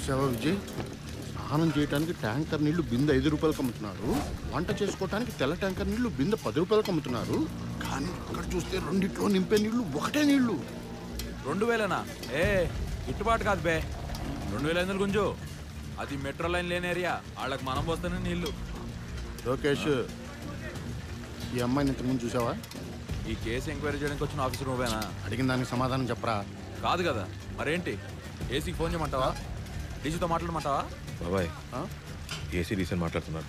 చూసావా విజయ్, స్నానం చేయడానికి ట్యాంకర్ నీళ్లు బిందె 5 రూపాయలకు అమ్ముతున్నారు, వంట చేసుకోవడానికి తెల్ల ట్యాంకర్ నీళ్లు బిందె 10 రూపాయలకు అమ్ముతున్నారు. కానీ అక్కడ చూస్తే రెండిట్లో నింపే నీళ్లు ఒకటే నీళ్లు. 2000నా? గిట్టుబాటు కాదు బే. 2500 గుంజు. అది మెట్రో లైన్ లేని ఏరియా, వాళ్ళకి మనం పోస్తేనే నీళ్లు. లోకేష్, ఈ అమ్మాయిని ఇంతకుముందు చూసావా? ఈ కేసు ఎంక్వైరీ చేయడానికి వచ్చిన ఆఫీసర్ నువ్వేనా? అడిగిన దానికి సమాధానం చెప్పరా. కాదు కదా, మరేంటి? ఏసీకి ఫోన్ చేయమంటావా? డీజీతో మాట్లాడమంటావా? బాబాయ్, ఏసీ డీసీ మాట్లాడుతున్నారు.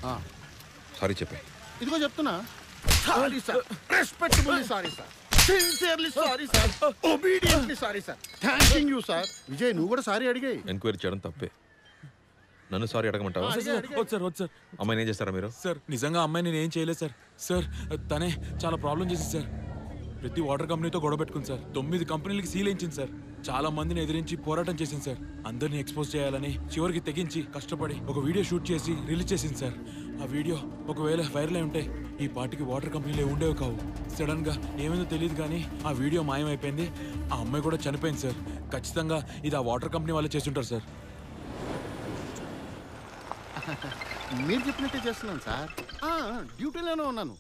సారీ చెప్పే. ఇదిగో చెప్తున్నా. Sorry sir, respectably sorry sir, sincerely sorry sir, obediently sorry sir, thanking you sir. Vijay, నువ్వు కూడా సారీ అడిగాయి. ఎంక్వైరీ చేయడం తప్పే. నన్ను సారీ అడగమంటావా? వద్దు సార్. అమ్మాయిని ఏం చేస్తారా మీరు? సార్ నిజంగా అమ్మాయి నేను ఏం చేయలేదు సార్. సార్ తనే చాలా ప్రాబ్లం చేసింది సార్. ప్రతి వాటర్ కంపెనీతో గొడవ పెట్టుకుంది సార్. 9 కంపెనీలకి సీల్ వేయించింది సార్. చాలా మందిని ఎదిరించి పోరాటం చేసింది సార్. అందరినీ ఎక్స్పోజ్ చేయాలని చివరికి తెగించి కష్టపడి ఒక వీడియో షూట్ చేసి రిలీజ్ చేసింది సార్. ఆ వీడియో ఒకవేళ వైరల్ అయి ఉంటే ఈ పార్టీకి వాటర్ కంపెనీలే ఉండేవి కావు. సడన్ గా ఏమైందో తెలియదు కానీ ఆ వీడియో మాయమైపోయింది. ఆ అమ్మాయి కూడా చనిపోయింది సార్. ఖచ్చితంగా ఇది ఆ వాటర్ కంపెనీ వాళ్ళే చేసి ఉంటారు సార్. మీరు చెప్పినట్టే చేస్తున్నాను సార్. డ్యూటీలోనే ఉన్నాను.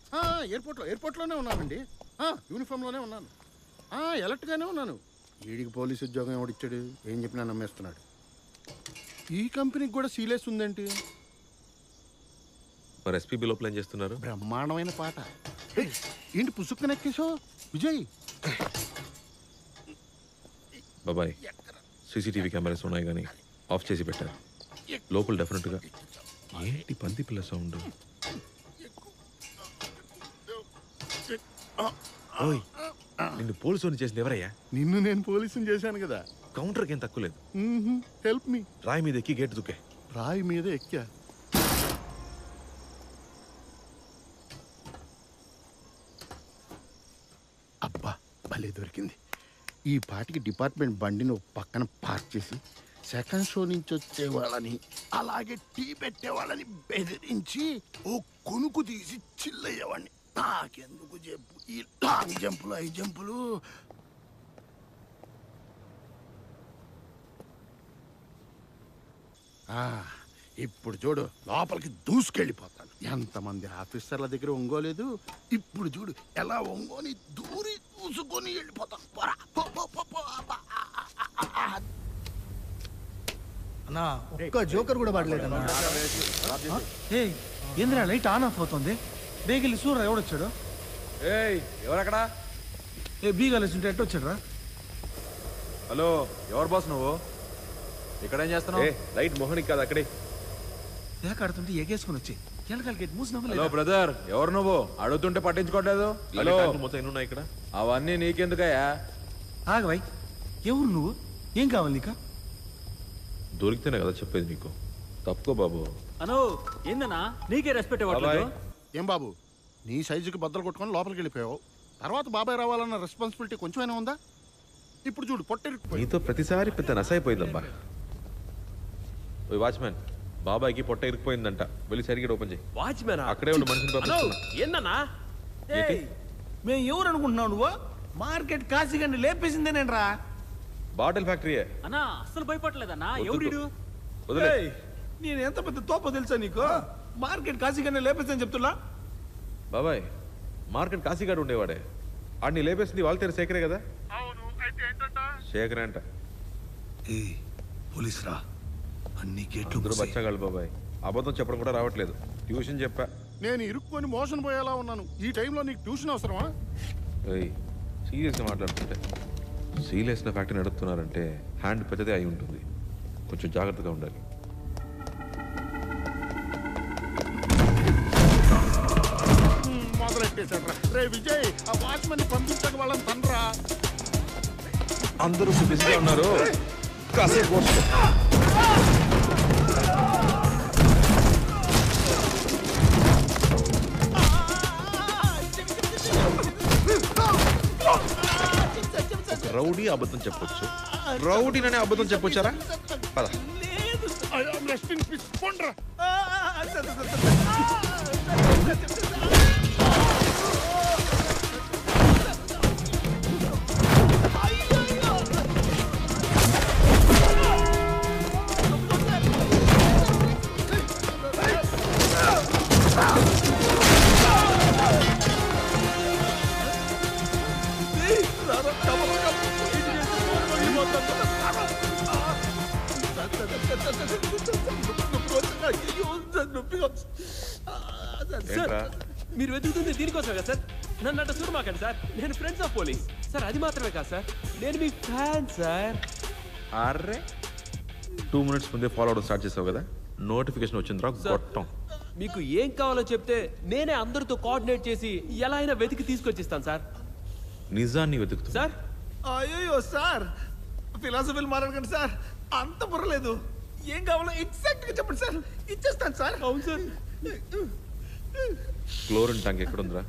ఎయిర్పోర్ట్లోనే ఉన్నానండి. యూనిఫామ్లోనే ఉన్నాను. ఎలర్ట్గానే ఉన్నాను. వీడికి పోలీసు ఉద్యోగం ఎవడిచ్చాడు? ఏం చెప్పినా నమ్మేస్తున్నాడు. ఈ కంపెనీకి కూడా సీలేస్ ఉందేంటి? మరి ఎస్పీబీ లోపల ఏం చేస్తున్నారు? బ్రహ్మాండమైన పాట. ఏంటి పుసుక్కనెక్కేసో విజయ్? బాబాయ్, సీసీటీవీ కెమెరాస్ ఉన్నాయి కానీ ఆఫ్ చేసి పెట్టారు. లోపల డెఫినెట్గా ఏంటి పంది పిల్ల సౌండ్? ఓయ్, నిన్ను పోలీసు చేసింది ఎవరయ్యా? నిన్ను నేను పోలీసుని చేశాను కదా. కౌంటర్కి ఏం తక్కువ లేదు. Help me. రాయి మీద ఎక్కి గేట్ దుక్కే. రాయి మీద ఎక్కా. అబ్బా, భలే దొరికింది. ఈ పాటికి డిపార్ట్మెంట్ బండిని పక్కన పార్క్ చేసి సెకండ్ షో నుంచి వచ్చే వాళ్ళని అలాగే టీ పెట్టేవాళ్ళని బెదిరించి ఓ కొనుకు తీసి చిల్లయ్యేవాడిని. నాకెందుకు చెప్పు ఈ లాంగ్ జంపులు 5 జంపులు. ఇప్పుడు చూడు, లోపలికి దూసుకెళ్ళిపోతాను. ఎంతమంది ఆఫీసర్ల దగ్గర ఒంగోలేదు. ఇప్పుడు చూడు ఎలా ఒంగోని దూరి దూసుకొని వెళ్ళిపోతాను. అన్నా ఒక్క జోకర్ కూడా పడలేదన్నా. ఏంద్రా లైట్ ఆన్ ఆఫ్ అవుతుంది? బేగిలి సూర్రా ఎవడొచ్చాడు? ఎవరక్కడ? బీగాలేసుంటే ఎట్టు వచ్చాడు రా? హలో, ఎవరు బాస్ నువ్వు? ఇక్కడేం చేస్తున్నావు? లైట్ మోహనికి కాదు, అక్కడే ఏకాడుతుంటే ఎగేసుకుని వచ్చి ఎలకల్ గేట్ మూసి నవ్వలేదు. హలో బ్రదర్, ఎవరు నువ్వు? అడుగుతుంటే పట్టించుకోవట్లేదు. హలో, మొత్తం ఎన్ని ఉన్నాయి ఇక్కడ? అవన్నీ నీకెందుకయ్యా? ఆగవై, ఎవరు నువ్వు? ఏం కావాలి నీకు? దొరికితేనే కదా చెప్పేది నీకు. తప్పుకో బాబు. అనో ఏందన్నా, నీకే రెస్పెక్ట్ ఇవ్వట్లేదు. ఏం బాబు, నీ సైజుకి బద్దలు కొట్టుకొని లోపలికి వెళ్ళిపోయావు. తర్వాత బాబాయ్ రావాలన్న రెస్పాన్సిబిలిటీ కొంచెమైనా ఉందా? ఇప్పుడు చూడు పొట్టెరిపోయి. నీతో ప్రతిసారి పెద్ద నసైపోయిందమ్మా. వాచ్మెన్, బాబాయ్కి పొట్ట ఇరికిపోయిందంట, వెళ్ళి సరిగ్గా ఓపెన్ చేయి. వాచ్మెన్ అక్కడే ఉండి మనిషిని ఏందన్నా? మేము ఎవరు అనుకుంటున్నావు నువ్వు? మార్కెట్ కాశీగండి లేపేసిందే నేను రా. బాటిల్ ఫ్యాక్టరీయే అన్నా. అస్సలు భయపడలేదన్నా. ఎవడు? నేను ఎంత పెద్ద తోపో తెలుసా నీకు? మార్కెట్ కాశీగండి లేపేసిందని చెప్తున్నా. బాబాయ్, మార్కెట్ కాశీగాడు ఉండేవాడే. ఆడిని లేపేసింది వాళ్ళ శేఖరే కదా? శేఖరే అంట. పోలీస్ రా, అన్ని గేట్లు అందరూ బచ్చగాళ్ళు బాబాయ్. అబద్ధం చెప్పడం కూడా రావట్లేదు. ట్యూషన్ చెప్పా. నేను ఇరుక్కొని మోషన్ పోయేలా ఉన్నాను. ఈ టైంలో నీకు ట్యూషన్ అవసరమా? సీరియస్గా మాట్లాడుతుంటే సీలేసిన ఫ్యాక్టరీ నడుపుతున్నారంటే హ్యాండ్ పెద్దదే అయి ఉంటుంది. కొంచెం జాగ్రత్తగా ఉండాలి. మొదలెట్టేశాడ్రా. రే విజయ్, ఆ వాచ్మెన్ పంపించక వాళ్ళని తండ్రా. అందరూ బిజీగా ఉన్నారు, కాసేపు రౌడీ అబద్ధం చెప్పొచ్చు, రౌడీననే అబద్ధం చెప్పొచ్చారా? పద. ఏంట్రా మీరు వెతుకుతుంది దీనికోసమే కదా సార్. నన్ను అట్ట చూడమాకండి సార్. నేను ఫ్రెండ్స్ ఆఫ్ పోలీస్ సార్. అది మాత్రమే కాదు సార్, నేను మీ ఫ్యాన్ సార్. అర్రే 2 minutes ముందే ఫాలో అవడం స్టార్ట్ చేసావు కదా, నోటిఫికేషన్ వచ్చిందిరా గొట్టం. మీకు ఏం కావాలో చెప్తే నేనే అందరితో కోఆర్డినేట్ చేసి ఎలా అయినా వెతికి తీసుకొచ్చిస్తాను సార్. నిజాన్ని వెతుకుతా సార్ అయ్యో సార్, ఫిలాసఫీలు మాట్లాడకండి సార్. అంత బుర్రలేదు. ఏం కావాలో ఎగ్జాక్ట్ గా చెప్పండి సార్, ఇచ్చేస్తాను సార్. అవును సార్. Chlorine tank ఎక్కడుందిరా?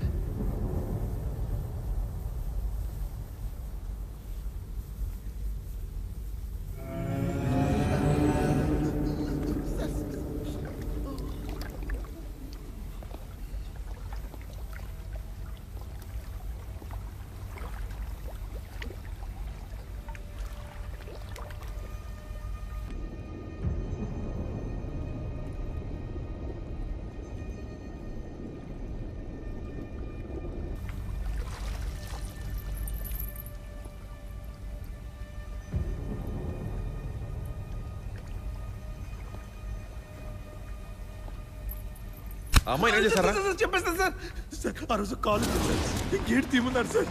ఆ అమ్మాయిని ఏం చేశారా? చెప్పేస్తాను సార్. సార్ ఆ రోజు కాల్ వచ్చింది సార్, గేట్ తీయమన్నారు సార్.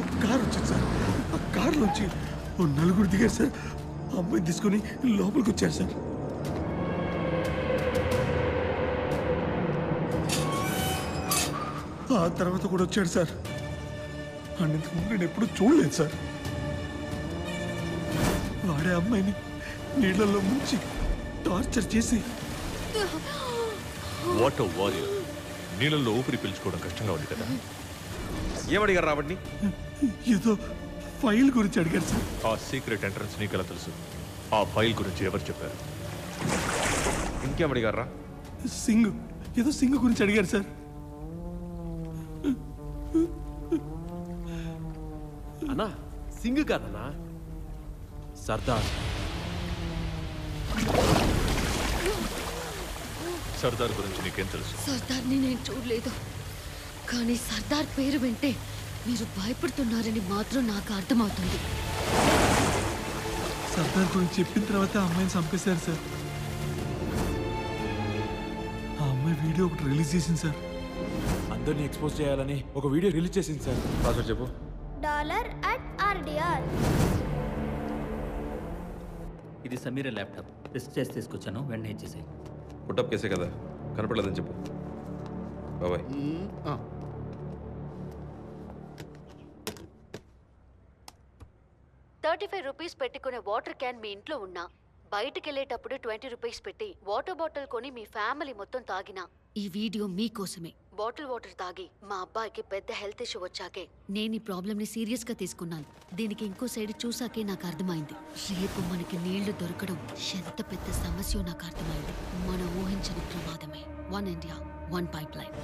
ఒక కార్ వచ్చింది సార్, ఆ కార్లోంచి 4 దిగారు సార్. ఆ అమ్మాయిని తీసుకొని లోపలికి వచ్చారు సార్. ఆ తర్వాత కూడా వచ్చాడు సార్. ఇంతకుముందు నేను ఎప్పుడు చూడలేదు సార్. వాడే అమ్మాయిని నీళ్ళల్లో ముంచి టార్చర్ చేసి. What warrior. నీళ్ళల్లో ఊపిరి పీల్చుకోవడం కష్టంగా ఉంది కదా. ఏమడిగారు రాబట్టి? ఏదో ఫైల్ గురించి అడిగారు సార్. ఆ సీక్రెట్ ఎంట్రన్స్ నీకెలా తెలుసు? ఆ ఫైల్ గురించి ఎవరు చెప్పారు? ఇంకేమడిగారా? సింగ్, ఏదో సింగ్ గురించి అడిగారు సార్. అన్నా సింగ్ కాదన్నా, సర్దార్. సర్దార్ గురించి నీకేం తెలుసు? సర్దార్ని నేను చూడలేదు, కానీ సర్దార్ పేరు వింటే మీరు భయపడుతున్నారని మాత్రం నాకు అర్థమవుతుంది. సర్దార్ గురించి చెప్పిన తర్వాత ఆ అమ్మాయిని చంపేశారు సార్. ఆ అమ్మాయి వీడియో ఒకటి రిలీజ్ చేసింది సార్. అందరిని ఎక్స్పోజ్ చేయాలని ఒక వీడియో రిలీజ్ చేసింది సార్. పాస్వర్డ్ చెప్పు. $@RDR. ఇది సమీర ల్యాప్టాప్. టెస్ట్ చేసి తీసుకొచ్చాను, వెంటనే ఇచ్చేసాయి. పుట్టప్ కేసే కదా, కనపడలేదని చెప్పు. బాబాయ్. ₹35 పెట్టుకునే వాటర్ క్యాన్ మీ ఇంట్లో ఉన్నా, బయటకు వెళ్ళేటప్పుడు ₹20 పెట్టి వాటర్ బాటిల్ కొని మీ ఫ్యామిలీ మొత్తం తాగినా ఈ వీడియో మీకోసమే. బాటిల్ వాటర్ తాగి మా అబ్బాయికి పెద్ద హెల్త్ ఇష్యూ వచ్చాకే నేను ఈ ప్రాబ్లమ్ ని సీరియస్ గా తీసుకున్నాను. దీనికి ఇంకో సైడ్ చూసాకే నాకు అర్థమైంది, రేపు మనకి నీళ్లు దొరకడం ఎంత పెద్ద సమస్య నాకు అర్థమైంది. మనం ఊహించని ప్రమాదమే. 1 India 1 pipe line.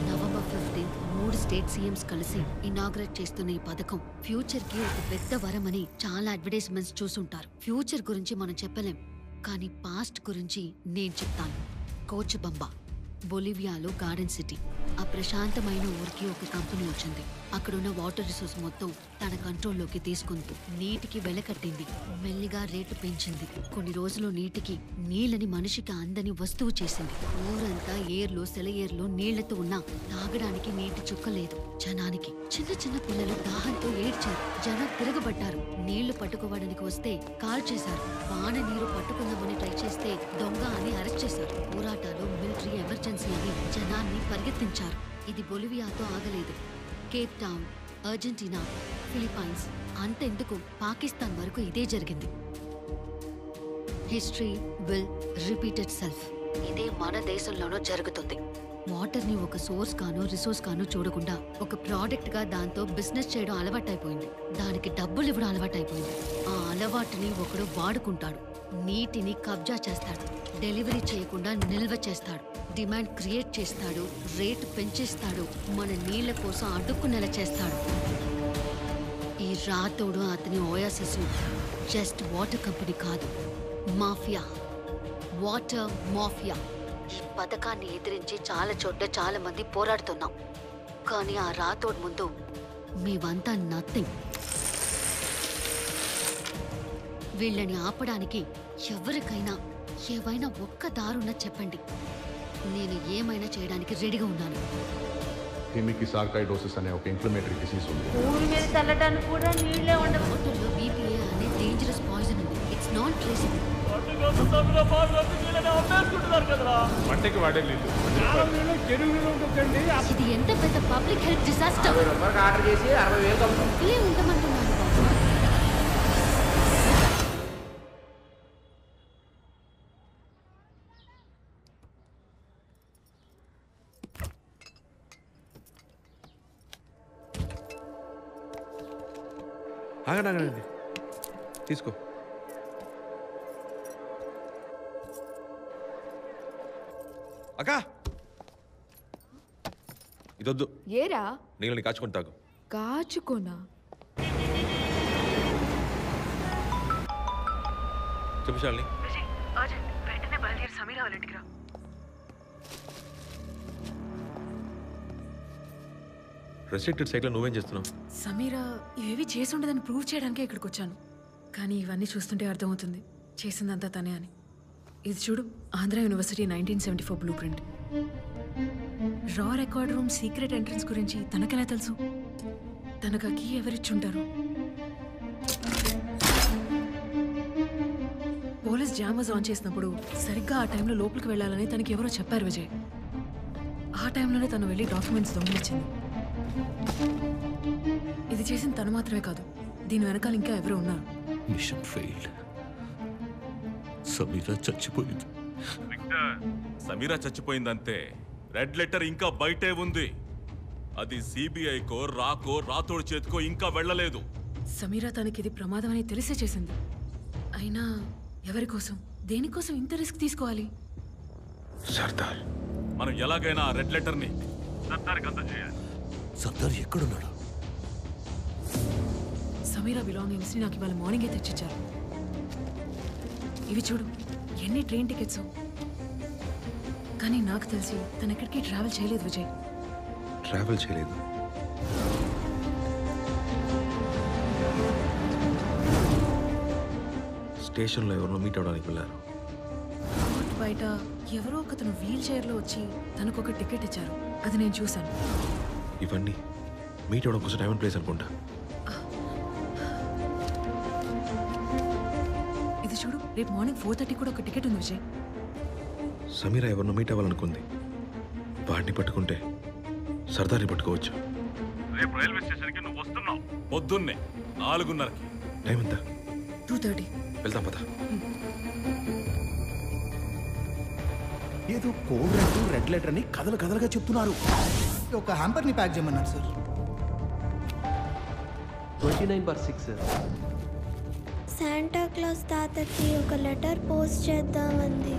November 15 3 state CMs కలిసి ఇనాగ్రేట్ చేస్తున్న ఈ పథకం ఫ్యూచర్ కి ఒక పెద్ద వరం అని చాలా అడ్వర్టైజ్మెంట్స్ చూసుంటారు. ఫ్యూచర్ గురించి మనం చెప్పలేం, కానీ పాస్ట్ గురించి నేను చెప్తాను. కోచబంబా, బొలివియాలో గార్డెన్ సిటీ. ఆ ప్రశాంతమైన ఊరికి ఒక కంపెనీ వచ్చింది. అక్కడున్న వాటర్ రిసోర్స్ మొత్తం తన కంట్రోల్లోకి తీసుకుంది. నీటికి వెలకట్టింది, మెల్లిగా రేటు పెంచింది. కొన్ని రోజులు నీటికి నీళ్ళని మనిషికి అందని వస్తువు చేసింది. ఊరంతా ఏర్లు సెలయేర్లు నీళ్లతో ఉన్నా తాగడానికి నీటి చుక్క లేదు. జనానికి చిన్న చిన్న పిల్లలు దాహంతో ఏడ్చారు. జనం తిరగబడ్డారు. నీళ్లు పట్టుకోవడానికి వస్తే కాల్ చేశారు. వాన నీరు పట్టుకుందామని ట్రై చేస్తే దొంగ అని అరెస్ట్ చేశారు. పోరాటాలు, మిలిటరీ ఎమర్జెన్సీ అని జనాన్ని పరిగెత్తించారు. ఇది బొలివియాతో ఆగలేదు. కేప్ టౌన్, అర్జెంటీనా, ఫిలిప్పైన్స్, అంతెందుకు పాకిస్తాన్ వరకు ఇదే జరిగింది. History will repeat it self. ఇదే మన దేశంలోనూ జరుగుతుంది. వాటర్ ని ఒక సోర్స్ గాను రిసోర్స్ గాను చూడకుండా ఒక ప్రోడక్ట్ గా దాంతో బిజినెస్ చేయడం అలవాటైపోయింది. దానికి డబ్బులు ఇవ్వడం అలవాటైపోయింది. ఆ అలవాటుని ఒకడు వాడుకుంటాడు. నీటిని కబ్జా చేస్తాడు. డెలివరీ చేయకుండా నిల్వ చేస్తాడు. డిమాండ్ క్రియేట్ చేస్తాడు. రేటు పెంచేస్తాడు. మన నీళ్ల కోసం అడ్డుకునేలా చేస్తాడు. ఈ రాతోడు అతని ఓయాసిస్ జస్ట్ వాటర్ కంపెనీ కాదు, మాఫియా, వాటర్ మాఫియా. ఈ పథకాన్ని ఎదిరించి చాలా చోట్ల చాలా మంది పోరాడుతున్నాం, కానీ ఆ రాతోడు ముందు మేమంతా నథింగ్. వీళ్ళని ఆపడానికి ఎవరికైనా ఏవైనా ఒక్క దారున్నా చెప్పండి. నేను ఏమైనా చేయడానికి రెడీగా ఉన్నాను. హిమికి సార్కాయిడోసిస్ అనే ఒక ఇన్ఫ్లమేటరీ డిసీజ్ ఉంది. ఊరి మీద చల్లడానికి కూడా నీళ్ళే ఉండవు. వాటర్లో BPA అనే డేంజరస్ పాయిజన్ ఉంది. It's not traceable. వంటకి వాడే నీళ్ళు ఇది ఎంత పెద్ద పబ్లిక్ హెల్త్ డిసాస్టర్. ఆర్డర్ చేసి 60,000 ఇల్లే ఉండమంటున్నాను బాబు. ఆగండి తీసుకో. అక్కా ఇదొద్దు. ఏరా నీళ్ళని కాచుకొని తాగు. కాచుకోనా? చెప్పు శాలిని. రెస్ట్రిక్టెడ్ సైట్లో నువ్వేం చేస్తున్నావు? సమీరా ఇవేవి చేసి ఉండదని ప్రూవ్ చేయడానికే ఇక్కడికి వచ్చాను. కానీ ఇవన్నీ చూస్తుంటే అర్థమవుతుంది చేసిందంతా తనే అని. ఇది చూడు, ఆంధ్ర యూనివర్సిటీ 1974 బ్లూ ప్రింట్. రా రికార్డ్ రూమ్ సీక్రెట్ ఎంట్రన్స్ గురించి తనకెలా తెలుసు? తనకు ఆ కీ ఎవరిచ్చుంటారు? పోలీస్ జామర్స్ ఆన్ చేసినప్పుడు సరిగ్గా ఆ టైంలో లోపలికి వెళ్ళాలని తనకి ఎవరో చెప్పారు విజయ్. ఆ టైంలోనే తను వెళ్ళి డాక్యుమెంట్స్ దొంగిలించింది. ఇది చేసింది తను మాత్రమే కాదు, దీని వెనకాల ఇంకా ఎవరో ఉన్నారు. Machine failed. సమీరా చచ్చిపోయింది. సమీరా చచ్చిపోయిందంతే. రెడ్ లెటర్ ఇంకా బయటే ఉంది. అది సిబిఐకో రాతోడి చేతికో ఇంకా వెళ్ళలేదు. సమీరా తనకి ఇది ప్రమాదం అని తెలిసే చేసింది. అయినా ఎవరి కోసం, దేనికోసం ఇంత రిస్క్ తీసుకోవాలి? సర్దార్, మనం ఎలాగైనా రెడ్ లెటర్ ని సర్దార్కి అందజేయాలి. సర్దార్ ఎక్కడున్నాడు? సమీరా బిలాంగింగ్స్ ని నాకు ఇవాళ మార్నింగే తెచ్చిచ్చారు. ఇవి చూడు, ఎన్ని ట్రైన్ టికెట్స్. కానీ నాకు తెలిసి తను ఎక్కడికి ట్రావెల్ చేయలేదు విజయ్. ట్రావెల్ చేయలేదు. స్టేషన్లో ఎవరినో మీట్ అవడానికి వెళ్ళారు. కోర్ట్ బయట ఎవరో ఒకతను వీల్ చైర్లో వచ్చి తనకు ఒక టికెట్ ఇచ్చారు. అది నేను చూశాను. ఇవన్నీ మీట్ అవడం కోసం టైం అండ్ ప్లేస్ అనుకుంటా. ఇది చూడు, రేపు మార్నింగ్ 4:30 కూడా ఒక టికెట్ ఉంది విజయ్. సమీరా ఎవరినో మీట్ అవ్వాలనుకుంది. వాడిని పట్టుకుంటే సర్దార్ని పట్టుకోవచ్చు. రేపు రైల్వే స్టేషన్కి నువ్వు వస్తున్నావు పొద్దున్నే 4:30కి. టైం ఎంత? 2:30. వెళ్దాం పద. ఏదో కోడ్ రెడ్ లెటర్ అని కథలుగా చెప్తున్నారు. ఒక హ్యాంపర్ ని ప్యాక్ చేయమన్నారు సార్. 29/6 సార్. శాంటా క్లాస్ తాతకి ఒక లెటర్ పోస్ట్ చేద్దామంది.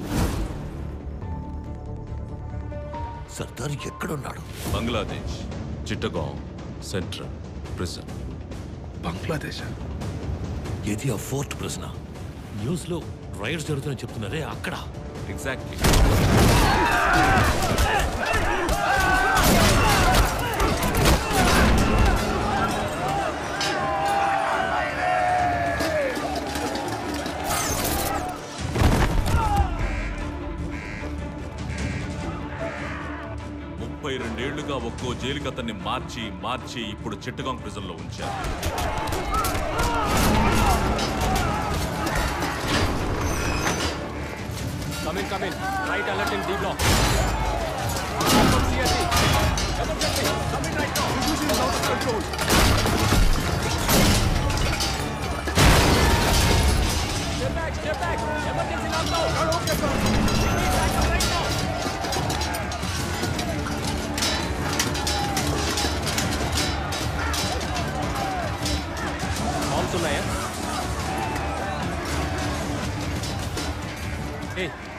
సర్దార్ ఎక్కడున్నాడు? Bangladesh Chittagong central prison. బంగ్లాదేశ్? ఏది ఆ ఫోర్త్ ప్రిజనా? న్యూస్ లో రైడ్స్ జరుగుతున్నాయని చెప్తున్నారే అక్కడ. ఎగ్జాక్ట్లీ. రెండేళ్లుగా ఒక్కో జైలుకి అతన్ని మార్చి ఇప్పుడు చిట్టగాంగ్ ప్రిజన్ లో ఉంచారు. Coming right alert in D block. Step back. Emergency lockdown. Okay, sir. Right now. Bombs ఉన్నాయా?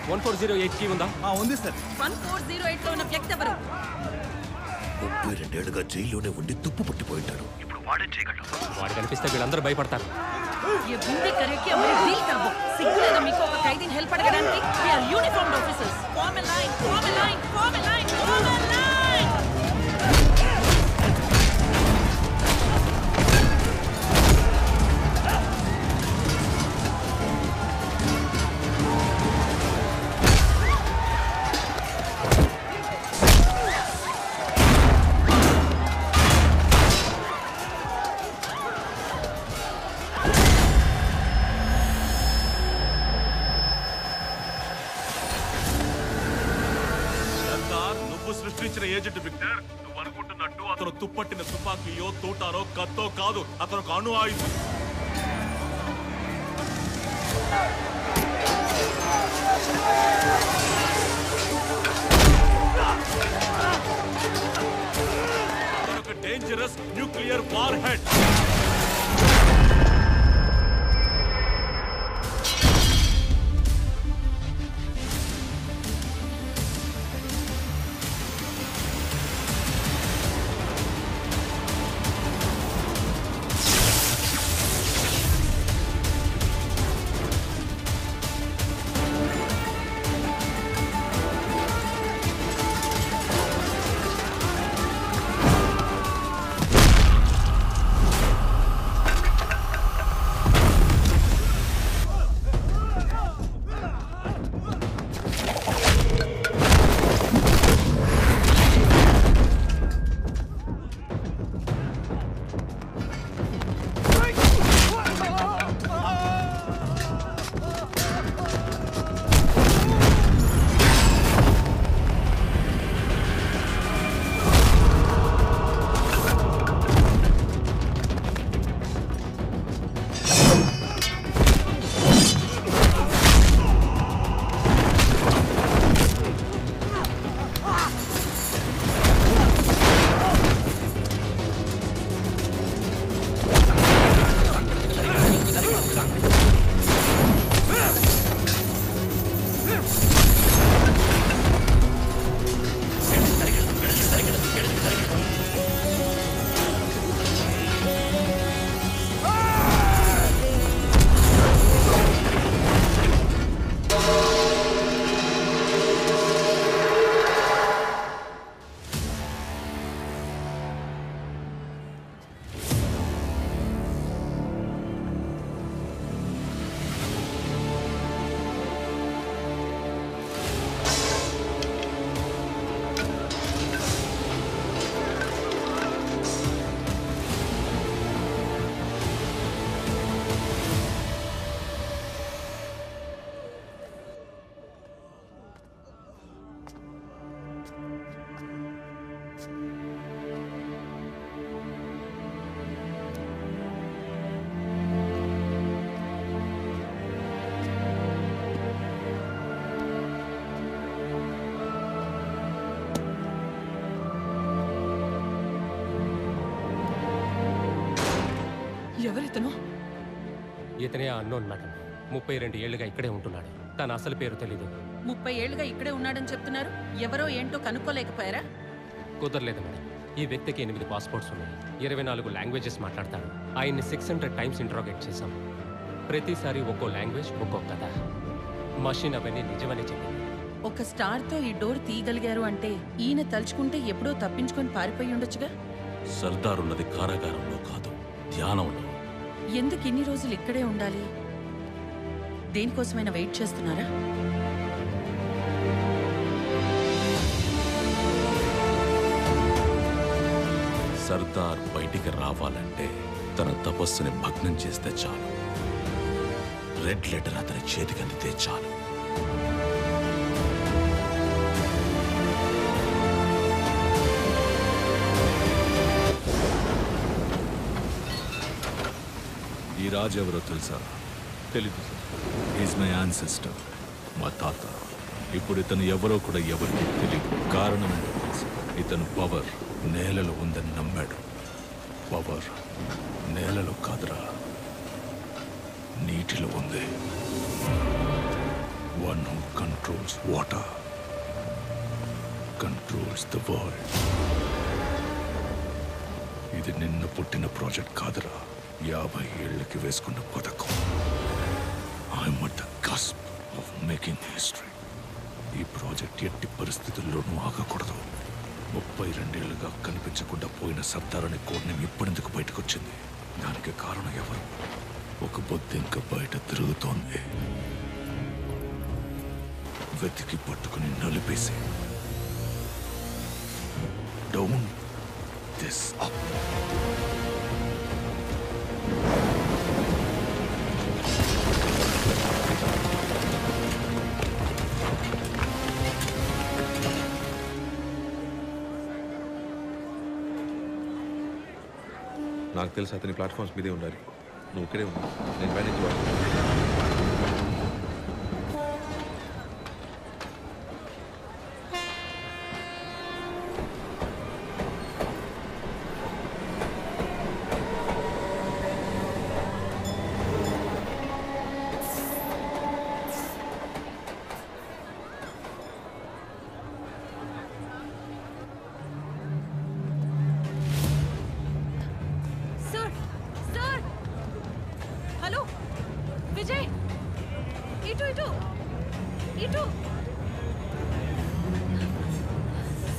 1408 కి ఉందా? ఉంది సార్. 1408 లో ఉన్న వ్యక్తి ఎవరు? 32 ఏళ్లుగా జైల్లోనే ఉండి తుప్పు పట్టిపోయింటాడు. ఇప్పుడు వాడే చేయగలడు. వాడు కనిపిస్తే వీళ్ళందరూ భయపడతారు. ये बंदे करे कि हमारे डील कर वो सिग्नल में को कैदी हेल्प అడగడానికి we are uniformed officers. Form a line. సృష్టించిన ఏజెంట్ విక్టర్. నువ్వు అనుకుంటున్నట్టు అతను తుప్పట్టిన తుపాకీయో తూటానో కత్తో కాదు, అతను ఒక అణు ఆయుధం. అతను ఒక డేంజరస్ న్యూక్లియర్ వార్ హెడ్. ఎవరితను? ఇతనే అన్నోన్ మేడం. 32 ఏళ్లుగా ఇక్కడే ఉంటున్నాడు. తన అసలు పేరు తెలీదు. 30 ఏళ్లుగా ఇక్కడే ఉన్నాడని చెప్తున్నారు. ఎవరో ఏంటో కనుక్కోలేకపోయారా? కుదరలేదు మేడం. ఈ వ్యక్తికి 8 పాస్పోర్ట్స్ ఉన్నాయి. 24 లాంగ్వేజెస్ మాట్లాడతాడు. ఆయన్ని 600 టైమ్స్ ఇంట్రాగేట్ చేశాం. ప్రతిసారి ఒక్కో లాంగ్వేజ్ ఒక్కో కథ. మషిన్ అవన్నీ నిజమని చెప్పింది. ఒక స్టార్తో ఈ డోర్ తీయగలిగారు అంటే ఈయన తలుచుకుంటే ఎప్పుడో తప్పించుకొని పారిపోయి ఉండొచ్చుగా. సర్దార్ ఉన్నది కారాగారంలో కాదు, ధ్యానంలో. ఎందుకు ఇన్ని రోజులు ఇక్కడే ఉండాలి? దేనికోసమైనా వెయిట్ చేస్తున్నారా? సర్దార్ బయటికి రావాలంటే తన తపస్సుని భగ్నం చేస్తే చాలు. రెడ్ లెటర్ అతని చేతికి అందితే చాలు. ఈ రాజు ఎవరో తెలుసా? తెలీదు సార్. ఈజ్ మై యాన్సెస్టర్, మా తాత. ఇప్పుడు ఇతను ఎవరో కూడా ఎవరికి తెలియదు. కారణం ఏంటో తెలుసు. ఇతను పవర్ నేలలో ఉందని నమ్మాడు. పవర్ నేలలో కాదురా, నీటిలో ఉంది. One who controls water controls the world. ఇది నిన్న పుట్టిన ప్రాజెక్ట్ కాదురా, 50 ఏళ్ళకి వేసుకున్న పథకం. I'm at the cusp of making history. ఈ ప్రాజెక్ట్ ఎట్టి పరిస్థితుల్లోనూ ఆగకూడదు. 32 ఏళ్ళుగా కనిపించకుండా పోయిన సర్దార్ అనే కోడ్ నేమ్ ఇప్పుడెందుకు బయటకు వచ్చింది? దానికి కారణం ఎవరు? ఒక బొద్దు ఇంకా బయట తిరుగుతోంది. వెతికి పట్టుకుని నలిపేసి డౌన్ దిస్ అప్. నాకు తెలుసు అతని ప్లాట్ఫామ్స్ మీదే ఉండాలి. నువ్వు ఇక్కడే ఉన్నా, నేను మేనేజ్ చేయాలి. సార్ సార్ హలో విజయ్ ఇటు ఇటు ఇటు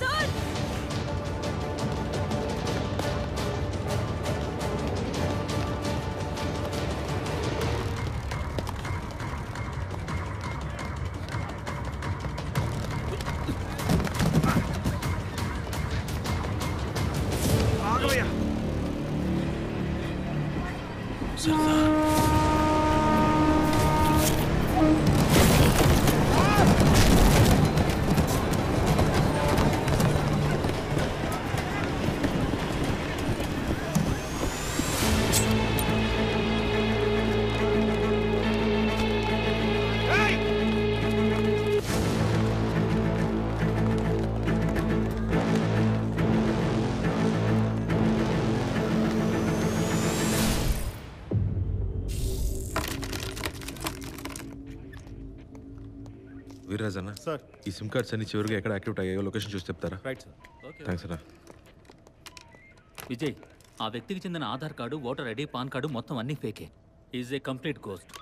సార్ వీర్రాజ్ అన్న సార్, ఈ సిమ్ కార్డ్స్ అన్ని చివరిగా ఎక్కడ యాక్టివేట్ అయ్యాయో లొకేషన్ చూసి చెప్తారా? Right sir. ఓకే. థ్యాంక్స్ అన్న. విజయ్, ఆ వ్యక్తికి చెందిన Aadhaar card, voter ID, PAN card మొత్తం అన్నీ ఫేకే. Is a complete ghost.